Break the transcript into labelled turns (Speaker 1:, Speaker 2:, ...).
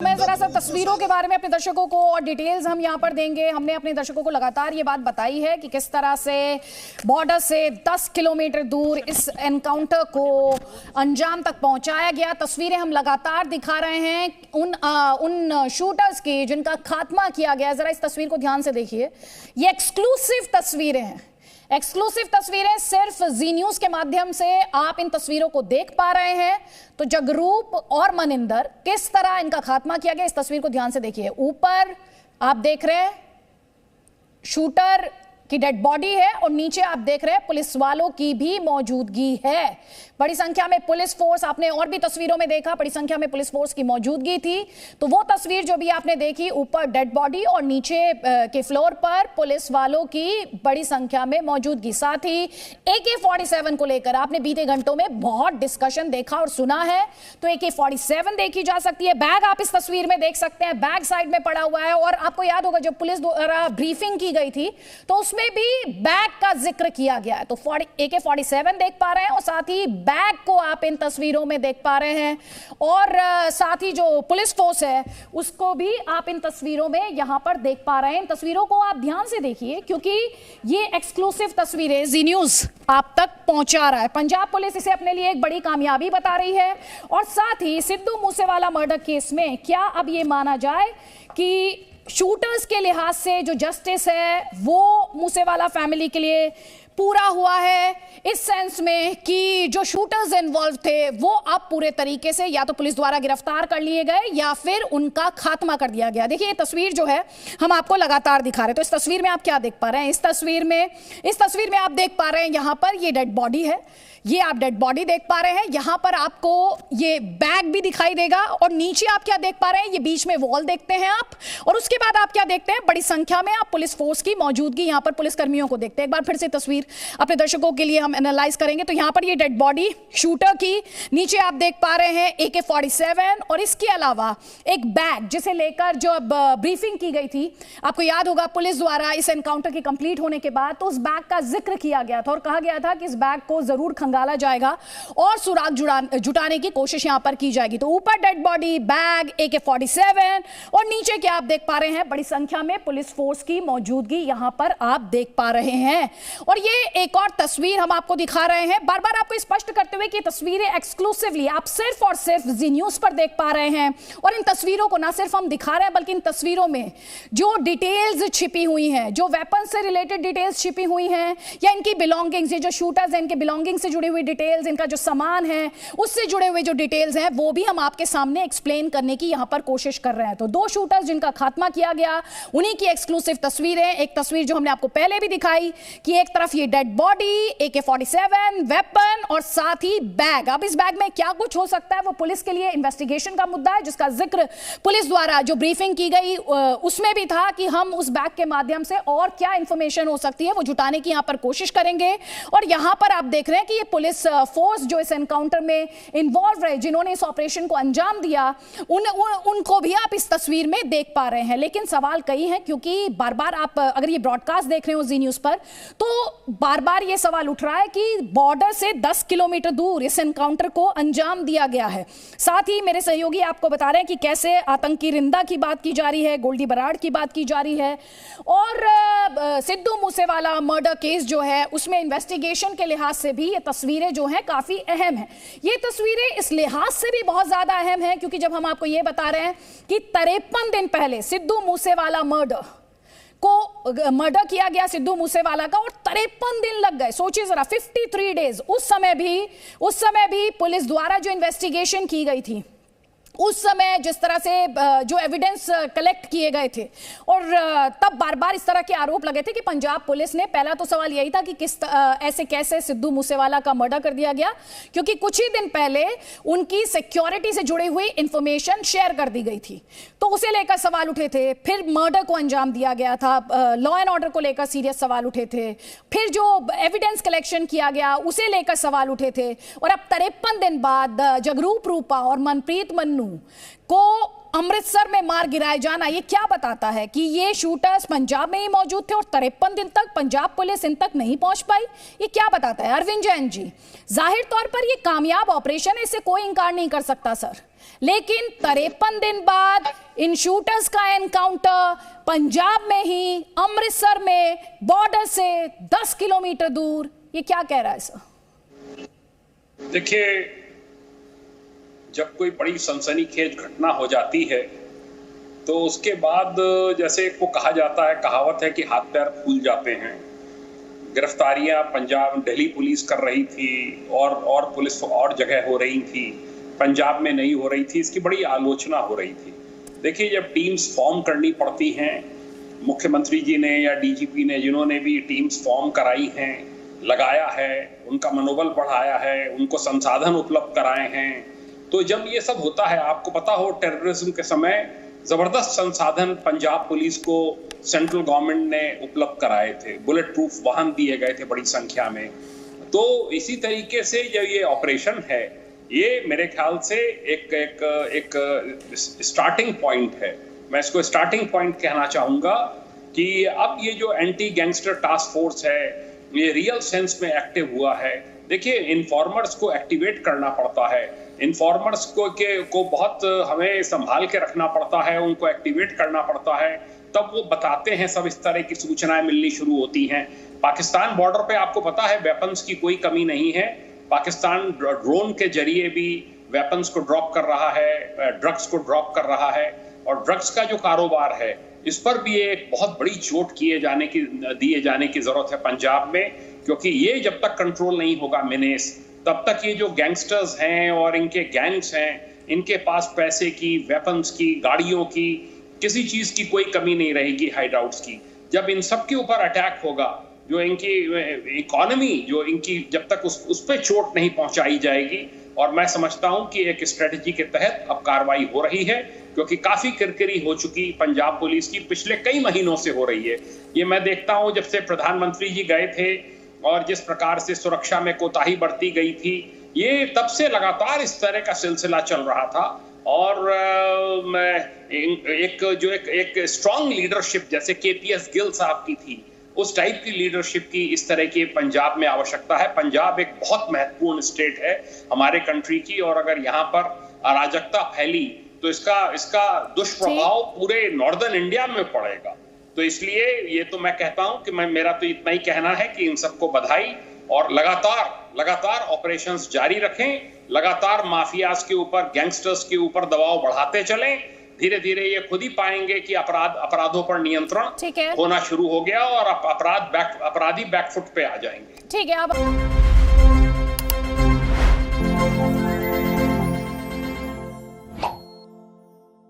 Speaker 1: मैं जरा सा तस्वीरों के बारे में अपने दर्शकों को और डिटेल्स हम यहाँ पर देंगे। हमने अपने दर्शकों को लगातार ये बात बताई है कि किस तरह से बॉर्डर से 10 किलोमीटर दूर इस एनकाउंटर को अंजाम तक पहुंचाया गया। तस्वीरें हम लगातार दिखा रहे हैं उन शूटर्स की जिनका खात्मा किया गया। जरा इस तस्वीर को ध्यान से देखिए, ये एक्सक्लूसिव तस्वीरें हैं। एक्सक्लूसिव तस्वीरें सिर्फ जी न्यूज के माध्यम से आप इन तस्वीरों को देख पा रहे हैं। तो जगरूप और मनिंदर किस तरह इनका खात्मा किया गया, इस तस्वीर को ध्यान से देखिए। ऊपर आप देख रहे हैं शूटर की डेड बॉडी है और नीचे आप देख रहे हैं पुलिस वालों की भी मौजूदगी है। बड़ी संख्या में पुलिस फोर्स, आपने और भी तस्वीरों में देखा, बड़ी संख्या में पुलिस फोर्स की मौजूदगी थी। तो वो तस्वीर जो भी आपने देखी, ऊपर डेड बॉडी और नीचे के फ्लोर पर पुलिस वालों की बड़ी संख्या में मौजूदगी। साथ ही AK-47 को लेकर आपने बीते घंटों में बहुत डिस्कशन देखा और सुना है। तो AK-47 देखी जा सकती है। बैग आप इस तस्वीर में देख सकते हैं, बैग साइड में पड़ा हुआ है। और आपको याद होगा जब पुलिस द्वारा ब्रीफिंग की गई थी तो उसमें भी बैग का जिक्र किया गया है। तो AK-47 देख पा रहे हैं और साथ ही बैग को आप इन तस्वीरों में देख पा रहे हैं। और साथ ही जो पुलिस फोर्स है उसको भी आप इन तस्वीरों में यहां पर देख पा रहे हैं। इन तस्वीरों को आप ध्यान से देखिए क्योंकि ये एक्सक्लूसिव तस्वीरें जी न्यूज आप तक पहुंचा रहा है। पंजाब पुलिस इसे अपने लिए एक बड़ी कामयाबी बता रही है। और साथ ही सिद्धू मूसेवाला मर्डर केस में क्या अब ये माना जाए कि शूटर्स के लिहाज से जो जस्टिस है वो मूसेवाला फैमिली के लिए पूरा हुआ है, इस सेंस में कि जो शूटर्स इन्वॉल्व थे वो अब पूरे तरीके से या तो पुलिस द्वारा गिरफ्तार कर लिए गए या फिर उनका खात्मा कर दिया गया। देखिए ये तस्वीर जो है हम आपको लगातार दिखा रहे हैं। तो इस तस्वीर में आप क्या देख पा रहे हैं, इस तस्वीर में आप देख पा रहे हैं यहां पर ये डेड बॉडी है, ये आप डेड बॉडी देख पा रहे हैं। यहां पर आपको ये बैग भी दिखाई देगा और नीचे आप क्या देख पा रहे हैं, ये बीच में वॉल देखते हैं आप। और उसके बाद आप क्या देखते हैं, बड़ी संख्या में आप पुलिस फोर्स की मौजूदगी, यहां पर पुलिस कर्मियों को देखते हैं। एक बार फिर से तस्वीर अपने दर्शकों के लिए हम एनालाइज करेंगे। तो यहां पर ये डेड बॉडी शूटर की, नीचे आप देख पा रहे हैं AK-47 और इसके अलावा एक बैग जिसे लेकर जो अब ब्रीफिंग की गई थी, आपको याद होगा पुलिस द्वारा इस एनकाउंटर के कंप्लीट होने के बाद तो उस बैग का जिक्र किया गया था और कहा गया था कि इस बैग को जरूर खंगाला जाएगा और सुराग जुटाने की कोशिश यहां पर की जाएगी। तो ऊपर डेड बॉडी, बैग, AK-47 और नीचे क्या आप देख पा रहे हैं, बड़ी संख्या में पुलिस फोर्स की मौजूदगी यहां पर आप देख पा रहे हैं। और ये एक और तस्वीर हम आपको दिखा रहे हैं, बार बार आपको स्पष्ट करते हुए कि तस्वीरें एक्सक्लूसिवली आप सिर्फ और सिर्फ जी न्यूज पर देख पा रहे हैं। और इन तस्वीरों को ना सिर्फ हम दिखा रहे हैं बल्कि इन तस्वीरों में जो डिटेल्स छिपी हुई हैं, जो वेपन से रिलेटेड डिटेल्स छिपी हुई हैं या इनकी बिलोंगिंग्स, ये जो शूटर्स हैं इनके बिलोंगिंग से जुड़ी हुई डिटेल्स, इनका जो सामान है उससे जुड़े हुए जो डिटेल्स हैं वो भी हम आपके सामने एक्सप्लेन करने की यहां पर कोशिश कर रहे हैं। तो दो शूटर्स जिनका खात्मा किया गया उन्हीं की एक्सक्लूसिव तस्वीरें। एक तस्वीर जो हमने आपको पहले भी दिखाई कि एक तरफ ये डेड बॉडी, AK-47, वेपन और साथ ही बैग। अब इस बैग में क्या कुछ हो सकता है वो पुलिस के लिए इन्वेस्टिगेशन का मुद्दा है, जिसका जिक्र पुलिस द्वारा जो ब्रीफिंग की गई उसमें भी था कि हम उस बैग के माध्यम से और क्या इंफॉर्मेशन हो सकती है वो जुटाने की यहां पर कोशिश करेंगे। और यहां पर आप देख रहे हैं कि ये पुलिस फोर्स जो इस एनकाउंटर में इन्वॉल्व रहे, जिन्होंने इस ऑपरेशन को अंजाम दिया, उनको भी आप इस तस्वीर में देख पा रहे हैं। लेकिन सवाल कई हैं क्योंकि बार बार आप अगर ये ब्रॉडकास्ट देख रहे हो जी न्यूज पर तो बार बार ये सवाल उठ रहा है कि बॉर्डर से 10 किलोमीटर दूर इस एनकाउंटर को अंजाम दिया गया है। साथ ही मेरे सहयोगी आपको बता रहे हैं कि कैसे आतंकी रिंदा की बात की जा रही है, गोल्डी बराड़ की बात की जा रही है और सिद्धू मूसेवाला मर्डर केस जो है उसमें इन्वेस्टिगेशन के लिहाज से भी ये तस्वीरें जो हैं काफी अहम है। ये तस्वीरें इस लिहाज से भी बहुत ज्यादा अहम है क्योंकि जब हम आपको ये बता रहे हैं कि 53 दिन पहले सिद्धू मूसेवाला मर्डर किया गया सिद्धू मूसेवाला का और 53 दिन लग गए, सोचिए जरा, 53 डेज। उस समय भी पुलिस द्वारा जो इन्वेस्टिगेशन की गई थी, उस समय जिस तरह से जो एविडेंस कलेक्ट किए गए थे और तब बार बार इस तरह के आरोप लगे थे कि पंजाब पुलिस ने, पहला तो सवाल यही था कि ऐसे कैसे सिद्धू मूसेवाला का मर्डर कर दिया गया, क्योंकि कुछ ही दिन पहले उनकी सिक्योरिटी से जुड़ी हुई इंफॉर्मेशन शेयर कर दी गई थी, तो उसे लेकर सवाल उठे थे। फिर मर्डर को अंजाम दिया गया था, लॉ एंड ऑर्डर को लेकर सीरियस सवाल उठे थे। फिर जो एविडेंस कलेक्शन किया गया उसे लेकर सवाल उठे थे। और अब 53 दिन बाद जगरूप रूपा और मनप्रीत मन्नू को अमृतसर में मार गिराए जाना, ये क्या बताता है कि ये शूटर्स पंजाब में ही मौजूद थे और 53 दिन तक पंजाब पुलिस इन तक नहीं पहुंच पाई? ये क्या बताता है? अरविंद जैन जी, जाहिर तौर पर ये कामयाब ऑपरेशन है, इससे कोई इंकार नहीं कर सकता सर, लेकिन 53 दिन बाद इन शूटर्स का एनकाउंटर पंजाब में ही अमृतसर में बॉर्डर से 10 किलोमीटर दूर, ये क्या कह रहा है सर?
Speaker 2: देखिए, जब कोई बड़ी सनसनीखेज घटना हो जाती है तो उसके बाद जैसे को कहा जाता है, कहावत है कि हाथ पैर फूल जाते हैं। गिरफ्तारियां पंजाब दिल्ली पुलिस कर रही थी और पुलिस और जगह हो रही थी, पंजाब में नहीं हो रही थी, इसकी बड़ी आलोचना हो रही थी। देखिए, जब टीम्स फॉर्म करनी पड़ती हैं, मुख्यमंत्री जी ने या डीजीपी ने, जिन्होंने भी टीम्स फॉर्म कराई हैं, लगाया है, उनका मनोबल बढ़ाया है, उनको संसाधन उपलब्ध कराए हैं, तो जब ये सब होता है, आपको पता हो टेररिज्म के समय जबरदस्त संसाधन पंजाब पुलिस को सेंट्रल गवर्नमेंट ने उपलब्ध कराए थे, बुलेट प्रूफ वाहन दिए गए थे बड़ी संख्या में। तो इसी तरीके से जो ये ऑपरेशन है, ये मेरे ख्याल से एक स्टार्टिंग पॉइंट है। मैं इसको स्टार्टिंग पॉइंट कहना चाहूंगा कि अब ये जो एंटी गैंगस्टर टास्क फोर्स है, ये रियल सेंस में एक्टिव हुआ है। देखिए, इन्फॉर्मर्स को एक्टिवेट करना पड़ता है, इन्फॉर्मर्स को बहुत हमें संभाल के रखना पड़ता है, उनको एक्टिवेट करना पड़ता है, तब वो बताते हैं, सब इस तरह की सूचनाएं मिलनी शुरू होती हैं। पाकिस्तान बॉर्डर पे आपको पता है वेपन्स की कोई कमी नहीं है। पाकिस्तान ड्रोन के जरिए भी वेपन्स को ड्रॉप कर रहा है, ड्रग्स को ड्रॉप कर रहा है, और ड्रग्स का जो कारोबार है इस पर भी एक बहुत बड़ी चोट दिए जाने की जरूरत है पंजाब में, क्योंकि ये जब तक कंट्रोल नहीं होगा मिनेस, तब तक ये जो गैंगस्टर्स हैं और इनके गैंग्स हैं, इनके पास पैसे की, वेपन्स की, गाड़ियों की, किसी चीज की कोई कमी नहीं रहेगी, हाइडआउट्स की। जब इन सब के ऊपर अटैक होगा, जो इनकी इकोनॉमी, जो इनकी, जब तक उस पर चोट नहीं पहुंचाई जाएगी, और मैं समझता हूं कि एक स्ट्रेटजी के तहत अब कार्रवाई हो रही है, क्योंकि काफी किरकिरी हो चुकी पंजाब पुलिस की पिछले कई महीनों से हो रही है। ये मैं देखता हूं जब से प्रधानमंत्री जी गए थे और जिस प्रकार से सुरक्षा में कोताही बरती गई थी, ये तब से लगातार इस तरह का सिलसिला चल रहा था। और एक स्ट्रांग लीडरशिप जैसे केपीएस गिल साहब की थी, उस टाइप की लीडरशिप की इस तरह की पंजाब में आवश्यकता है। पंजाब एक बहुत महत्वपूर्ण स्टेट है हमारे कंट्री की, और अगर यहाँ पर अराजकता फैली तो इसका दुष्प्रभाव पूरे नॉर्दर्न इंडिया में पड़ेगा। तो इसलिए ये तो मैं कहता हूं कि मेरा तो इतना ही कहना है कि इन सबको बधाई, और लगातार ऑपरेशंस जारी रखें, लगातार माफियाज के ऊपर, गैंगस्टर्स के ऊपर दबाव बढ़ाते चलें। धीरे धीरे ये खुद ही पाएंगे कि अपराधों पर नियंत्रण होना शुरू हो गया और अपराधी बैकफुट पे आ जाएंगे।
Speaker 1: ठीक है। अब